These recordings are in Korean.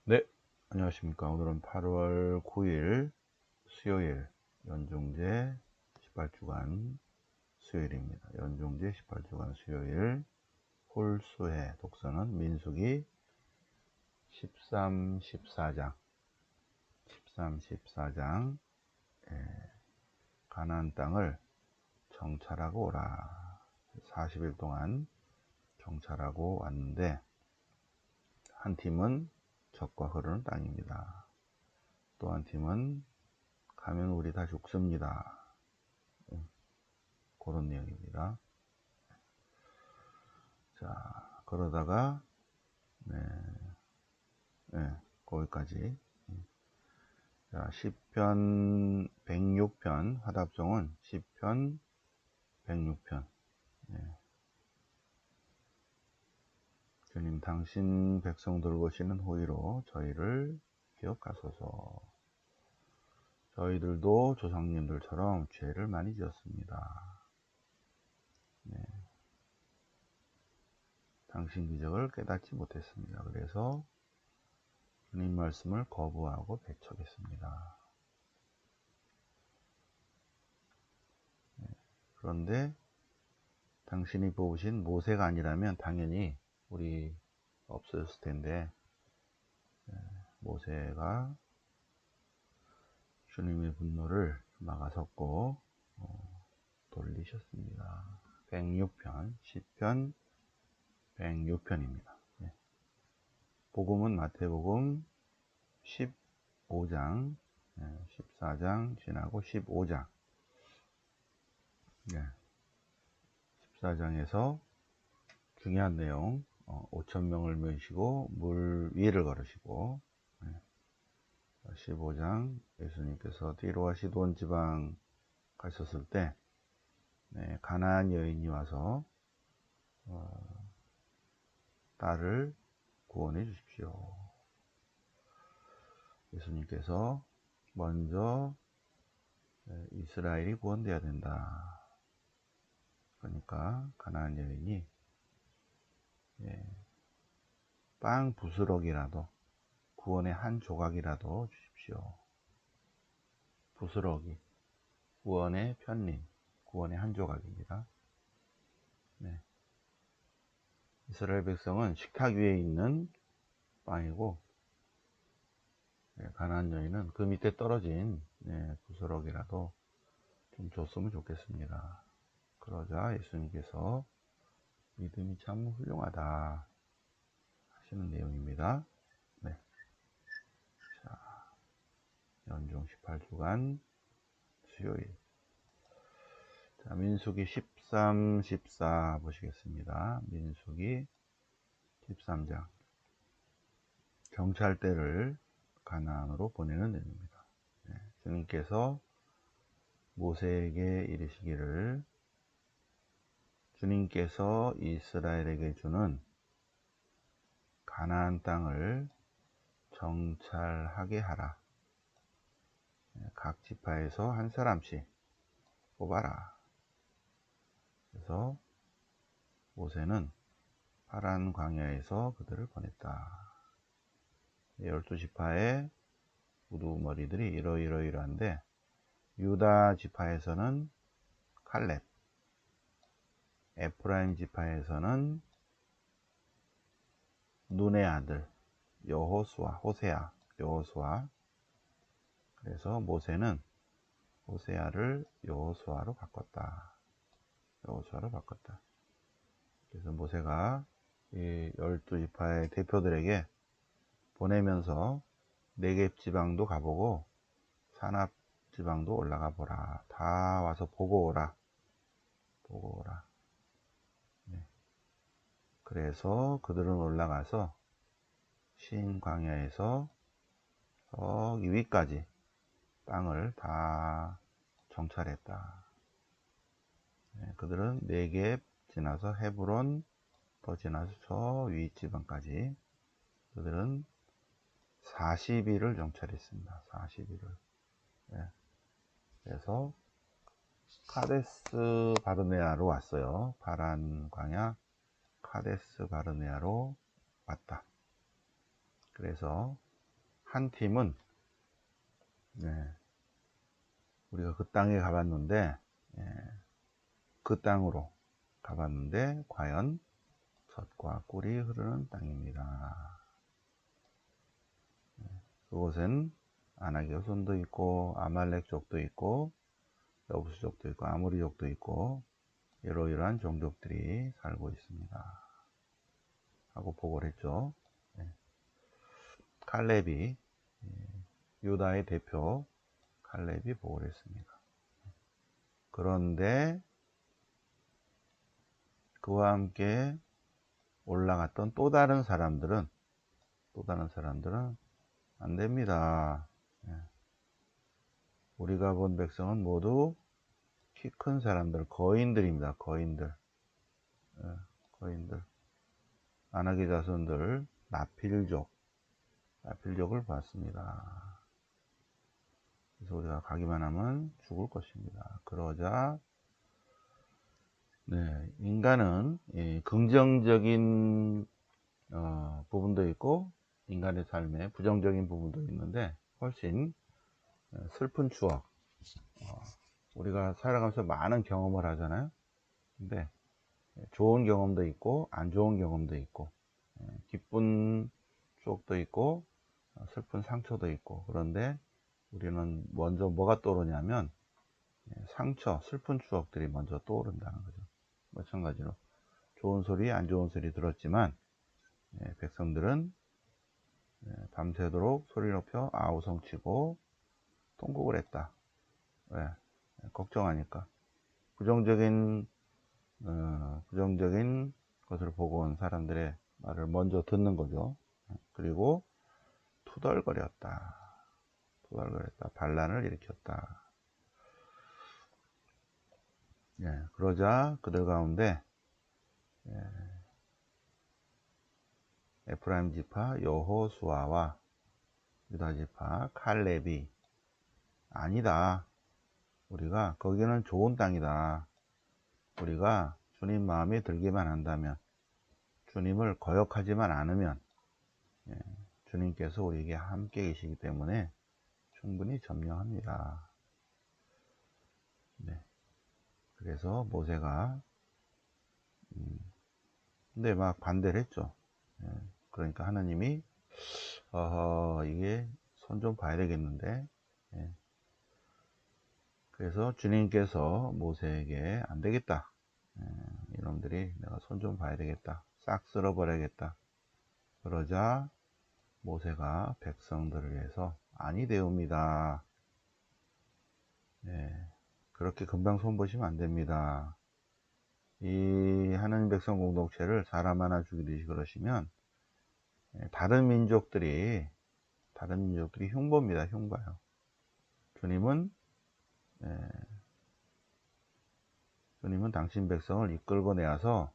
네, 안녕하십니까. 오늘은 8월 9일 수요일 연종제 18주간 수요일입니다. 연종제 18주간 수요일 홀수의 독서는 민수기 13, 14장 13, 14장 가나안 땅을 정찰하고 오라. 40일 동안 정찰하고 왔는데 한 팀은 적과 흐르는 땅입니다. 또 한 팀은 가면 우리 다 죽습니다. 그런 내용입니다. 자, 그러다가 네, 거기까지. 자, 시편 106편 화답종은 시편 106편. 주님, 당신 백성들 보시는 호의로 저희를 기억하소서. 저희들도 조상님들처럼 죄를 많이 지었습니다. 당신 기적을 깨닫지 못했습니다. 그래서 주님 말씀을 거부하고 배척했습니다. 그런데 당신이 뽑으신 모세가 아니라면 당연히 우리 없어졌을 텐데, 모세가 주님의 분노를 막아섰고 돌리셨습니다. 106편, 시편 106편입니다. 복음은 마태복음 15장, 14장 지나고 15장. 14장에서 중요한 내용, 5,000명을 모시고 물 위를 걸으시고, 15장 예수님께서 디로와 시돈 지방 가셨을 때 가나안 여인이 와서 딸을 구원해 주십시오. 예수님께서 먼저 이스라엘이 구원돼야 된다. 그러니까 가나안 여인이 빵 부스럭이라도, 구원의 한 조각이라도 주십시오. 부스럭이 구원의 편림, 구원의 한 조각입니다. 이스라엘 백성은 식탁 위에 있는 빵이고, 가나안 여인은 그 밑에 떨어진 부스럭이라도 좀 줬으면 좋겠습니다. 그러자 예수님께서 믿음이 참 훌륭하다 하시는 내용입니다. 자, 연종 18주간 수요일. 자, 민수기 13, 14 보시겠습니다. 민수기 13장. 정찰대를 가나안으로 보내는 내용입니다. 주님께서 모세에게 이르시기를, 주님께서 이스라엘에게 주는 가나안 땅을 정찰하게 하라. 각 지파에서 한 사람씩 뽑아라. 그래서 모세는 파란 광야에서 그들을 보냈다. 12지파의 우두머리들이 이러이러이러한데, 유다 지파에서는 칼렙, 에프라임 지파에서는 눈의 아들 여호수아, 호세아, 여호수아. 그래서 모세는 호세아를 여호수아로 바꿨다. 그래서 모세가 이 12지파의 대표들에게 보내면서 네겝 지방도 가보고 산압 지방도 올라가 보라. 다 와서 보고 오라. 그래서 그들은 올라가서 신 광야에서 저기 위까지 땅을 다 정찰했다. 그들은 네겝 지나서 헤브론, 더 지나서 저 위 지방까지 그들은 40일을 정찰했습니다. 40일을. 그래서 카데스 바르네아로 왔어요. 파란 광야 카데스 바르네아로 왔다. 그래서 한 팀은 우리가 그 땅에 가봤는데 그 땅으로 가봤는데 과연 젖과 꿀이 흐르는 땅입니다. 그곳엔 아낙 여손도 있고 아말렉족도 있고 여부수족도 있고 아모리족도 있고 이러이러한 종족들이 살고 있습니다 하고 보고를 했죠. 칼렙이 유다의 대표 칼렙이 보고를 했습니다. 그런데 그와 함께 올라갔던 또 다른 사람들은 안 됩니다. 우리가 본 백성은 모두 키 큰 사람들, 거인들입니다. 거인들. 아낙의 자손들, 나필족을 봤습니다. 그래서 우리가 가기만 하면 죽을 것입니다. 그러자 인간은 긍정적인 부분도 있고 인간의 삶에 부정적인 부분도 있는데 훨씬 슬픈 추억, 우리가 살아가면서 많은 경험을 하잖아요. 근데 좋은 경험도 있고 안 좋은 경험도 있고 기쁜 추억도 있고 슬픈 상처도 있고, 그런데 우리는 먼저 뭐가 떠오르냐면 상처, 슬픈 추억들이 먼저 떠오른다는 거죠. 마찬가지로 좋은 소리, 안 좋은 소리 들었지만 백성들은 밤새도록 소리 높여 아우성치고 통곡을 했다. 왜? 걱정하니까. 부정적인 것을 보고 온 사람들의 말을 먼저 듣는 거죠. 그리고 투덜거렸다. 반란을 일으켰다. 그러자 그들 가운데 에프라임 지파 여호수아와 유다 지파 칼렙이 아니다. 우리가 거기는 좋은 땅이다. 우리가 주님 마음에 들기만 한다면, 주님을 거역하지만 않으면 주님께서 우리에게 함께 계시기 때문에 충분히 점령합니다. 그래서 모세가 근데 막 반대를 했죠. 그러니까 하나님이 이게 손 좀 봐야 되겠는데, 그래서 주님께서 모세에게 안 되겠다, 이놈들이 내가 손 좀 봐야 되겠다, 싹 쓸어버려야겠다. 그러자 모세가 백성들을 위해서 아니 되옵니다. 그렇게 금방 손 보시면 안 됩니다. 이 하나님 백성 공동체를 사람 하나 죽이듯이 그러시면 다른 민족들이 흉보입니다. 흉봐요. 주님은 당신 백성을 이끌고 내어서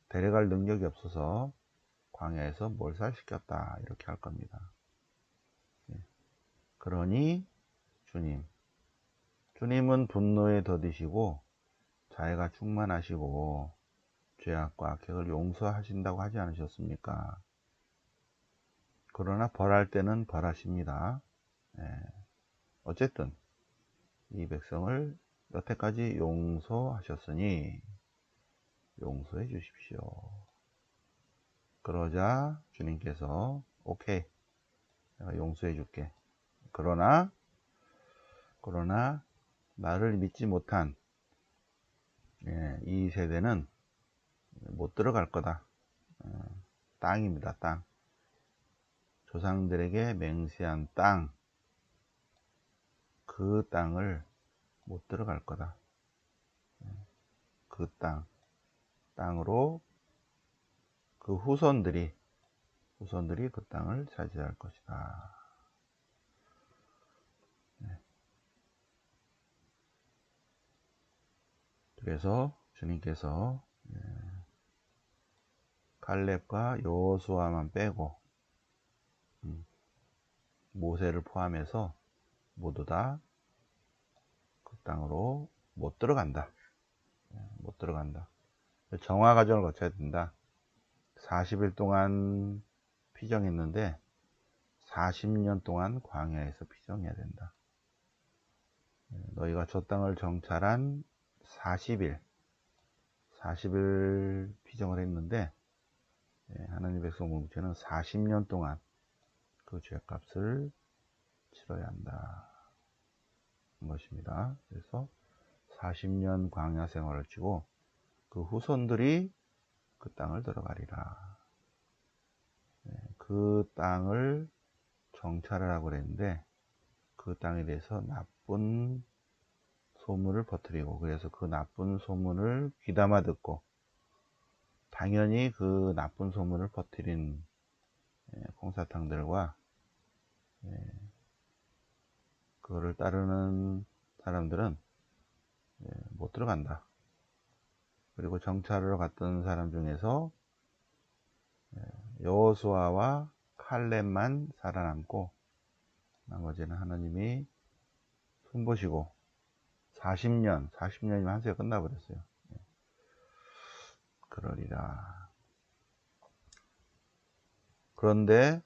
데려갈 능력이 없어서 광야에서 몰살시켰다, 이렇게 할 겁니다. 그러니 주님은 분노에 더디시고 자애가 충만하시고 죄악과 악행을 용서하신다고 하지 않으셨습니까? 그러나 벌할 때는 벌하십니다. 어쨌든 이 백성을 여태까지 용서하셨으니 용서해 주십시오. 그러자 주님께서 오케이, 내가 용서해 줄게. 그러나 나를 믿지 못한 이 세대는 못 들어갈 거다. 땅입니다. 땅. 조상들에게 맹세한 땅, 그 땅을 못 들어갈 거다. 그 땅으로 그 후손들이 그 땅을 차지할 것이다. 그래서 주님께서 갈렙과 여호수아만 빼고 모세를 포함해서 모두 다 그 땅으로 못 들어간다. 정화 과정을 거쳐야 된다. 40일 동안 피정했는데 40년 동안 광야에서 피정해야 된다. 너희가 저 땅을 정찰한 40일 피정을 했는데, 하나님 백성 공동체는 40년 동안 그 죄값을 치러야 한다 것입니다. 그래서 40년 광야 생활을 치고 그 후손들이 그 땅을 들어가리라. 그 땅을 정찰을 하고 그랬는데, 그 땅에 대해서 나쁜 소문을 퍼뜨리고, 그래서 그 나쁜 소문을 귀담아 듣고, 당연히 그 나쁜 소문을 퍼뜨린 콩사탕들과 그거를 따르는 사람들은 못 들어간다. 그리고 정찰하러 갔던 사람 중에서 여호수아와 칼렙만 살아남고 나머지는 하나님이 손보시고 40년이면 한 세가 끝나버렸어요. 그러리라. 그런데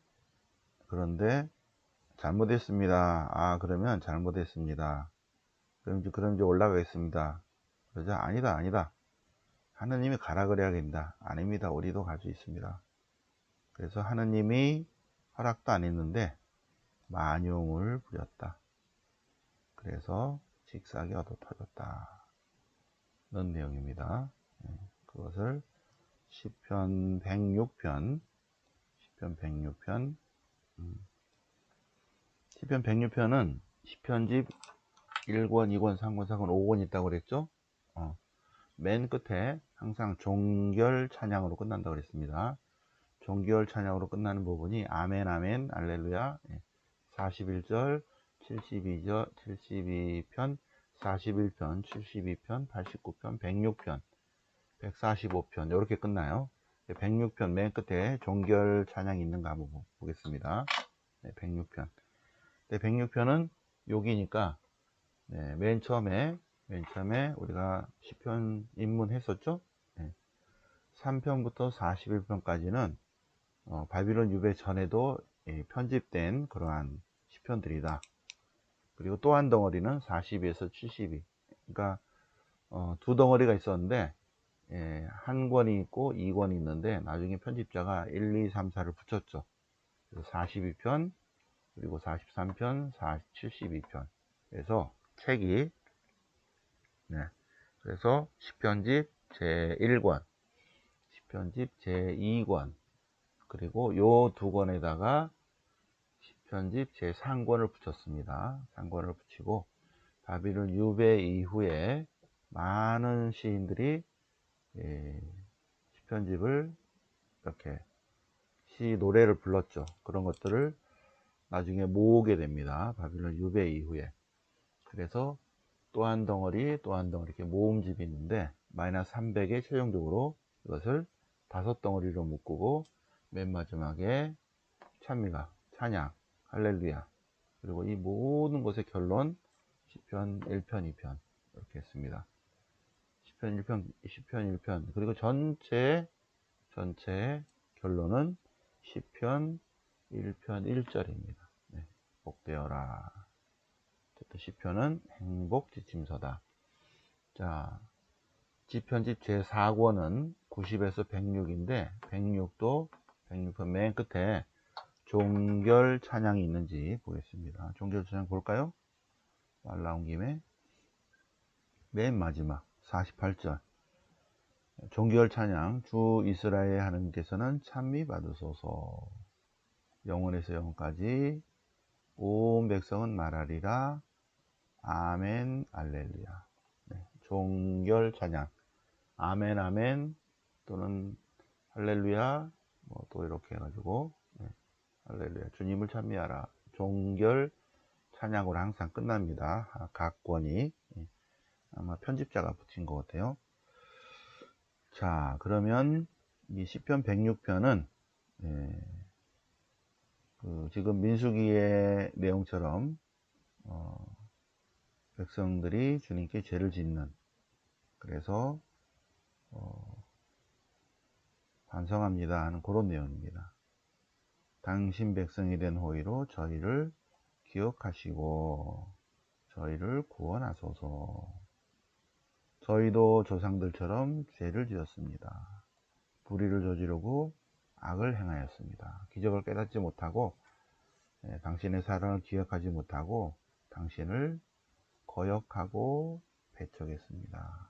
잘못했습니다. 그러면 잘못했습니다. 그럼 이제 올라가겠습니다. 그러자 아니다. 하느님이 가라 그래야 된다. 아닙니다. 우리도 갈 수 있습니다. 그래서 하느님이 허락도 안 했는데 만용을 부렸다. 그래서 직사하게 얻어 터졌다. 는 내용입니다. 그것을 시편 106편 시편 106편은 시편집 1권, 2권, 3권, 4권, 5권 있다고 그랬죠? 맨 끝에 항상 종결 찬양으로 끝난다고 그랬습니다. 종결 찬양으로 끝나는 부분이 아멘, 아멘, 알렐루야, 41절, 72절, 72편, 41편, 72편, 89편, 106편, 145편 이렇게 끝나요. 106편 맨 끝에 종결 찬양이 있는가 한번 보겠습니다. 106편. 106편은 여기니까 맨 처음에 우리가 시편 입문했었죠. 3편부터 41편까지는 바빌론 유배 전에도 편집된 그러한 시편들이다. 그리고 또 한 덩어리는 42에서 72. 그러니까 두 덩어리가 있었는데 한 권이 있고 2권이 있는데 나중에 편집자가 1, 2, 3, 4를 붙였죠. 그래서 42편 그리고 43편, 72편. 그래서 책이 그래서 시편집 제1권, 시편집 제2권, 그리고 요 두 권에다가 시편집 제3권을 붙였습니다. 3권을 붙이고 바빌론 유배 이후에 많은 시인들이 시편집을 이렇게 노래를 불렀죠. 그런 것들을 나중에 모으게 됩니다. 바빌론 유배 이후에. 그래서 또 한 덩어리 이렇게 모음집이 있는데 마이너스 300에 최종적으로 이것을 5덩어리로 묶고 맨 마지막에 찬미가, 찬양, 할렐루야, 그리고 이 모든 것의 결론 시편 1편, 2편 이렇게 했습니다. 시편 1편 그리고 전체 결론은 시편 1편 1절입니다. 복되어라. 시편은 행복 지침서다. 자, 시편집 제4권은 90에서 106인데 106편 맨 끝에 종결 찬양이 있는지 보겠습니다. 종결 찬양 볼까요? 말 나온 김에 맨 마지막 48절 종결 찬양. 주 이스라엘 하나님께서는 찬미 받으소서. 영원에서 영원까지 온 백성은 말하리라. 아멘, 알렐루야. 종결 찬양. 아멘, 아멘, 또는 할렐루야, 또 이렇게 해가지고, 할렐루야, 주님을 찬미하라. 종결 찬양으로 항상 끝납니다. 각 권이. 아마 편집자가 붙인 것 같아요. 자, 그러면 이 시편 106편은, 지금 민수기의 내용처럼, 백성들이 주님께 죄를 짓는, 그래서 반성합니다 하는 그런 내용입니다. 당신 백성이 된 호의로 저희를 기억하시고 저희를 구원하소서. 저희도 조상들처럼 죄를 지었습니다. 불의를 저지르고 악을 행하였습니다. 기적을 깨닫지 못하고 당신의 사랑을 기억하지 못하고 당신을 거역하고 배척했습니다.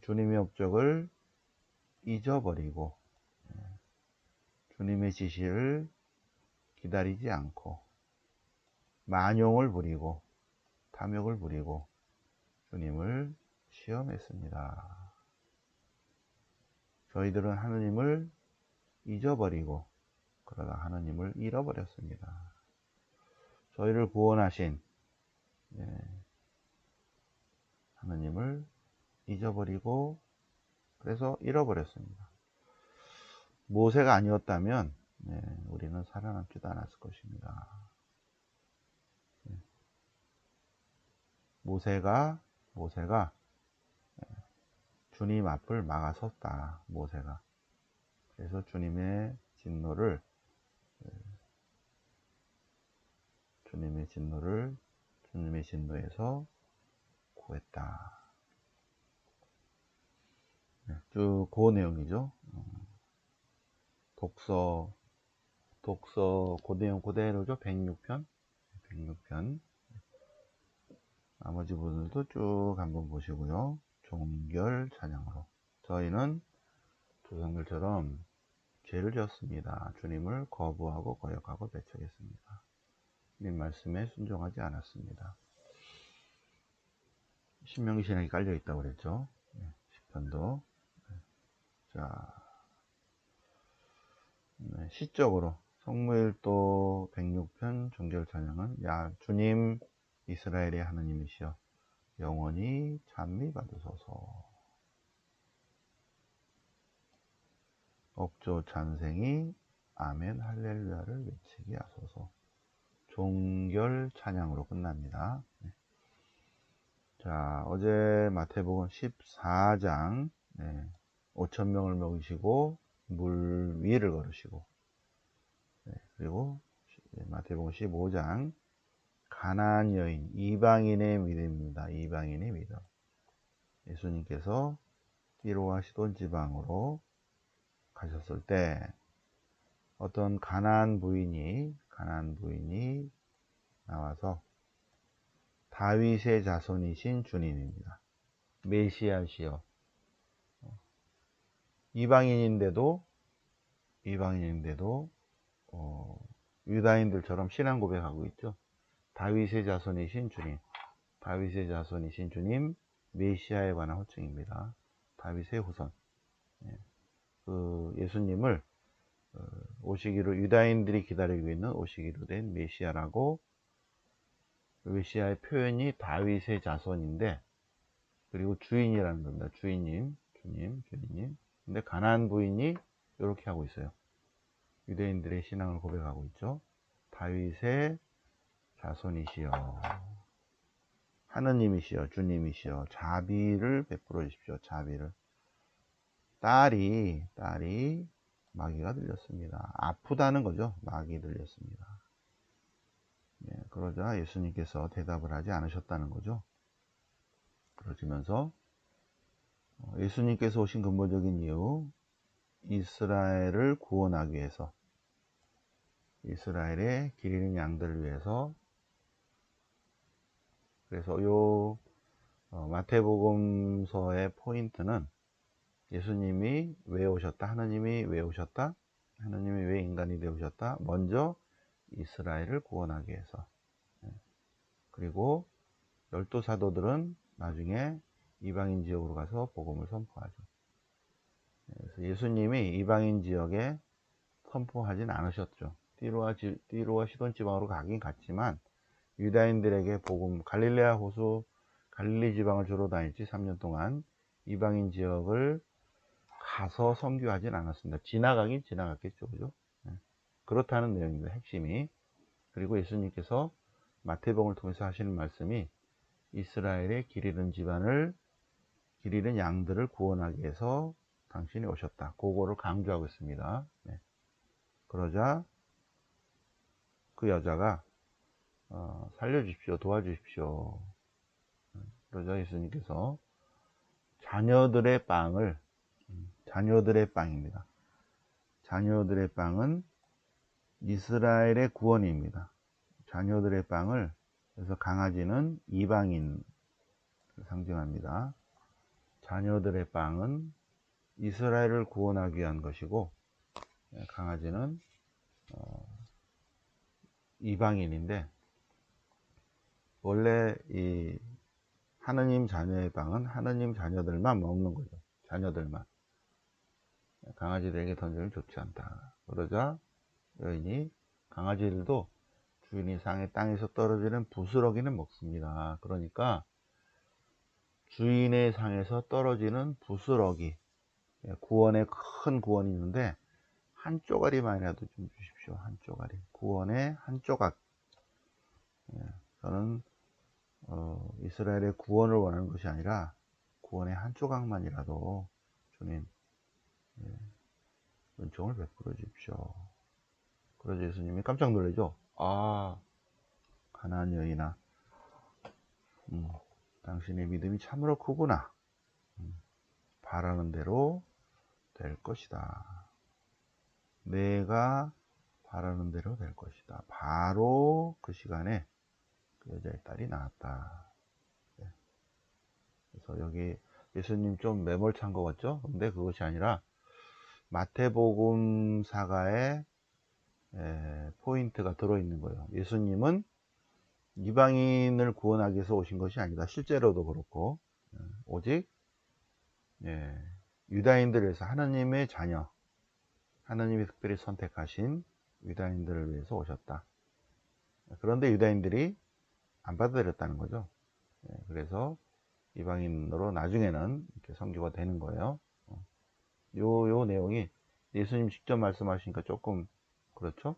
주님의 업적을 잊어버리고 주님의 지시를 기다리지 않고 만용을 부리고 탐욕을 부리고 주님을 시험했습니다. 저희들은 하느님을 잊어버리고 그러다 하느님을 잃어버렸습니다. 저희를 구원하신 하느님을 잊어버리고 그래서 잃어버렸습니다. 모세가 아니었다면 우리는 살아남지도 않았을 것입니다. 모세가 주님 앞을 막아섰다. 모세가. 그래서 주님의 진노를 주님의 진노에서 구했다. 쭉 그 내용이죠. 독서 그 내용 그대로죠. 106편. 나머지 부분도 쭉 한번 보시고요. 종결 찬양으로. 저희는 조상들처럼 죄를 지었습니다. 주님을 거부하고 거역하고 배척했습니다. 주님 말씀에 순종하지 않았습니다. 신명기 신학이 깔려 있다고 그랬죠. 시편도. 자, 시적으로 성무일도 106편 종결 찬양은 주님 이스라엘의 하느님이시여 영원히 찬미 받으소서. 억조 찬생이 아멘 할렐루야를 외치게 하소서. 종결 찬양으로 끝납니다. 자, 어제 마태복음 14장 5,000명을 먹이시고 물 위를 걸으시고 그리고 마태복음 15장 가나안 여인 이방인의 믿음입니다. 이방인의 믿음. 예수님께서 띠로와 시돈 지방으로 가셨을 때 어떤 가나안 부인이 나와서 다윗의 자손이신 주님입니다. 메시아시여. 이방인인데도 유다인들처럼 신앙 고백하고 있죠. 다윗의 자손이신 주님, 메시아에 관한 호칭입니다. 다윗의 후손. 그 예수님을 오시기로 유다인들이 기다리고 있는 오시기로 된 메시아라고. 메시아의 표현이 다윗의 자손인데 그리고 주인이라는 겁니다. 주인님. 근데 가나안 부인이 이렇게 하고 있어요. 유대인들의 신앙을 고백하고 있죠. 다윗의 자손이시여, 하느님이시여, 주님이시여, 자비를 베풀어 주십시오. 자비를. 딸이 마귀가 들렸습니다. 아프다는 거죠. 마귀 들렸습니다. 그러자 예수님께서 대답을 하지 않으셨다는 거죠. 그러시면서 예수님께서 오신 근본적인 이유, 이스라엘을 구원하기 위해서, 이스라엘의 기르는 양들을 위해서. 그래서 요 마태복음서의 포인트는 예수님이 왜 오셨다, 하느님이 왜 오셨다, 하느님이 왜 인간이 되오셨다. 먼저 이스라엘을 구원하기 위해서. 그리고 12사도들은 나중에 이방인 지역으로 가서 복음을 선포하죠. 그래서 예수님이 이방인 지역에 선포하진 않으셨죠. 띠로와 시돈 지방으로 가긴 갔지만 유다인들에게 복음, 갈릴레아 호수 갈릴리 지방을 주로 다녔지 3년 동안 이방인 지역을 가서 선교하진 않았습니다. 지나가긴 지나갔겠죠. 그죠? 그렇다는 내용입니다. 핵심이. 그리고 예수님께서 마태복음을 통해서 하시는 말씀이 이스라엘의 길 잃은 양들을 구원하기 위해서 당신이 오셨다. 그거를 강조하고 있습니다. 그러자 그 여자가 살려주십시오, 도와주십시오. 그러자 예수님께서 자녀들의 빵을, 자녀들의 빵입니다. 자녀들의 빵은 이스라엘의 구원입니다. 자녀들의 빵을, 그래서 강아지는 이방인을 상징합니다. 자녀들의 빵은 이스라엘을 구원하기 위한 것이고, 강아지는 이방인인데, 원래 이 하느님 자녀의 빵은 하느님 자녀들만 먹는 거죠. 자녀들만. 강아지들에게 던지면 좋지 않다. 그러자 여인이 강아지들도 주인이 상의 땅에서 떨어지는 부스러기는 먹습니다. 그러니까 주인의 상에서 떨어지는 부스러기, 구원에 큰 구원이 있는데 한 쪼가리만이라도 좀 주십시오. 한 쪼가리. 구원의 한 조각. 저는 이스라엘의 구원을 원하는 것이 아니라 구원의 한 조각만이라도 주님 은총을 베풀어 주십시오. 그러자 예수님이 깜짝 놀라죠. 아, 가나안 여인아, 당신의 믿음이 참으로 크구나. 바라는 대로 될 것이다. 내가 바라는 대로 될 것이다. 바로 그 시간에 그 여자의 딸이 나왔다. 그래서 여기 예수님 좀 매몰찬 것 같죠? 근데 그것이 아니라 마태복음사가에 포인트가 들어있는 거예요. 예수님은 이방인을 구원하기 위해서 오신 것이 아니다. 실제로도 그렇고, 오직 유다인들을 위해서, 하나님의 자녀, 하나님이 특별히 선택하신 유다인들을 위해서 오셨다. 그런데 유다인들이 안 받아들였다는 거죠. 그래서 이방인으로 나중에는 이렇게 선교가 되는 거예요. 요 내용이 예수님 직접 말씀하시니까 조금 그렇죠.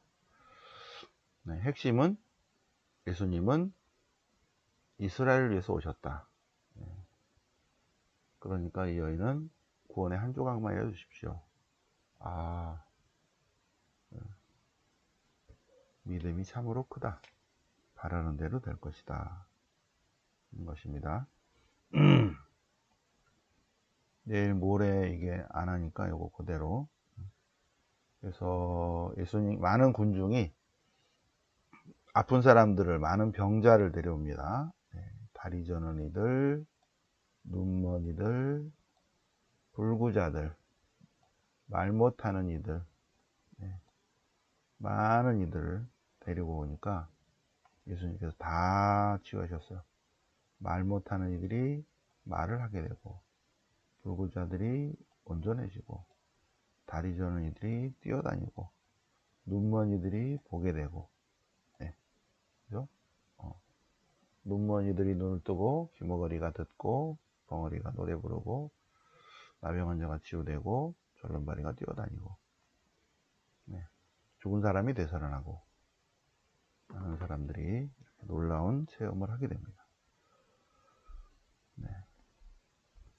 핵심은 예수님은 이스라엘을 위해서 오셨다. 그러니까 이 여인은 구원의 한 조각만 해주십시오. 아, 믿음이 참으로 크다. 바라는 대로 될 것이다. 이런 것입니다. 내일 모레 이게 안 하니까 요거 그대로. 그래서 예수님 많은 군중이 아픈 사람들을, 많은 병자를 데려옵니다. 다리 저는 이들, 눈먼 이들, 불구자들, 말 못하는 이들, 많은 이들을 데리고 오니까 예수님께서 다 치유하셨어요. 말 못하는 이들이 말을 하게 되고, 불구자들이 온전해지고, 다리 저는 이들이 뛰어다니고, 눈먼 이들이 보게 되고, 그죠? 눈먼 이들이 눈을 뜨고, 귀머거리가 듣고, 벙어리가 노래 부르고, 나병 환자가 치유되고, 절름발이가 뛰어다니고, 죽은 사람이 되살아나고, 많은 사람들이 놀라운 체험을 하게 됩니다.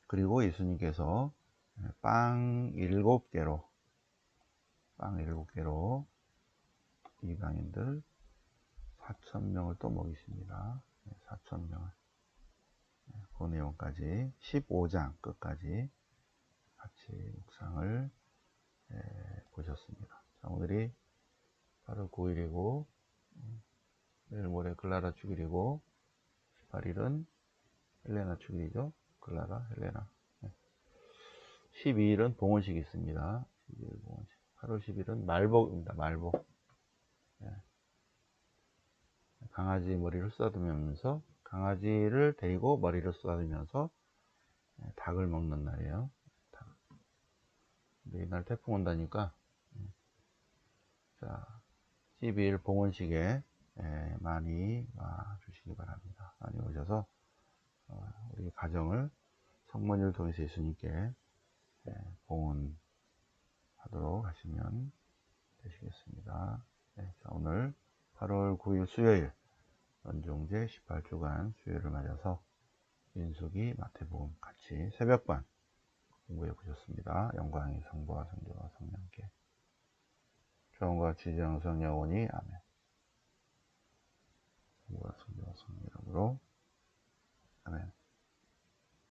그리고 예수님께서 빵 7개로 이방인들 4,000명을 또 먹이십니다. 4,000명을. 그 내용까지 15장 끝까지 같이 묵상을 보셨습니다. 자, 오늘이 8월 9일이고 내일 모레 글라라 축일이고 18일은 헬레나 축일이죠. 글라라, 헬레나. 12일은 봉헌식이 있습니다. 12일 봉헌식. 8월 10일은 말복입니다. 말복. 강아지 머리를 쓰다듬으면서, 강아지를 데리고 머리를 쓰다듬으면서 닭을 먹는 날이에요. 근데 이날 태풍 온다니까, 자, 12일 봉헌식에 많이 와 주시기 바랍니다. 많이 오셔서 우리 가정을 성모님을 통해서 예수님께 봉헌하도록 하시면 되시겠습니다. 자, 오늘 8월 9일 수요일 연종제 18주간 수요일을 맞아서 민수기, 마태복음 같이 새벽반 공부해 보셨습니다. 영광의 성부와 성자와 성령께 주원과 지정성 영원히 아멘. 성부와 성자와 성령 이름으로